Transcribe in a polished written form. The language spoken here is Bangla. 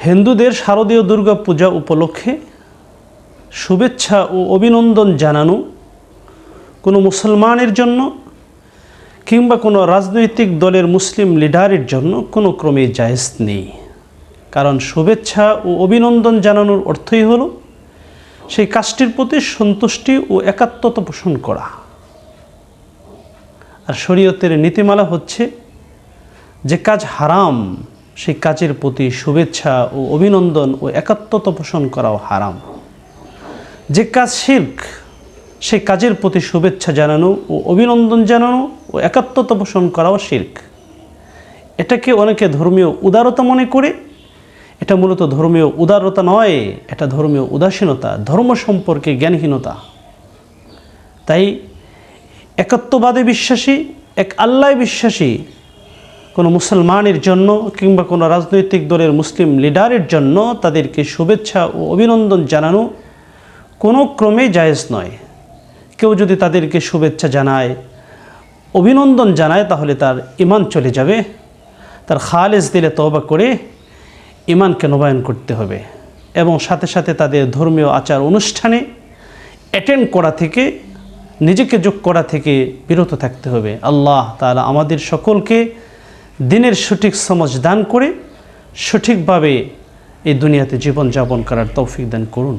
হিন্দুদের শারদীয় দুর্গা পূজা উপলক্ষে শুভেচ্ছা ও অভিনন্দন জানানো কোনো মুসলমানের জন্য কিংবা কোনো রাজনৈতিক দলের মুসলিম লিডারের জন্য কোনো ক্রমেই জায়েজ নেই। কারণ শুভেচ্ছা ও অভিনন্দন জানানোর অর্থই হলো সেই কাজটির প্রতি সন্তুষ্টি ও একাত্মতা পোষণ করা। আর শরীয়তের নীতিমালা হচ্ছে যে কাজ হারাম সেই কাজের প্রতি শুভেচ্ছা ও অভিনন্দন ও একাত্মতা পোষণ করাও হারাম। যে কাজ শিরক সেই কাজের প্রতি শুভেচ্ছা জানানো ও অভিনন্দন জানানো ও একাত্মতা পোষণ করাও শিরক। এটাকে অনেকে ধর্মীয় উদারতা মনে করে। এটা মূলত ধর্মীয় উদারতা নয়, এটা ধর্মীয় উদাসীনতা, ধর্ম সম্পর্কে জ্ঞানহীনতা। তাই একত্ববাদে বিশ্বাসী, এক আল্লাহ বিশ্বাসী কোনো মুসলমানের জন্য কিংবা কোনো রাজনৈতিক দলের মুসলিম লিডারের জন্য তাদেরকে শুভেচ্ছা ও অভিনন্দন জানানো কোনো ক্রমেই জায়েজ নয়। কেউ যদি তাদেরকে শুভেচ্ছা জানায়, অভিনন্দন জানায়, তাহলে তার ঈমান চলে যাবে। তার খালেস দিলে তওবা করে ঈমানকে নবায়ন করতে হবে এবং সাথে সাথে তাদের ধর্মীয় আচার অনুষ্ঠানে অ্যাটেন্ড করা থেকে, নিজেকে যোগ করা থেকে বিরত থাকতে হবে। আল্লাহ তাআলা আমাদের সকলকে দিনের সঠিক সমঝ দান করে সঠিকভাবে এই দুনিয়াতে জীবনযাপন করার তৌফিক দান করুন।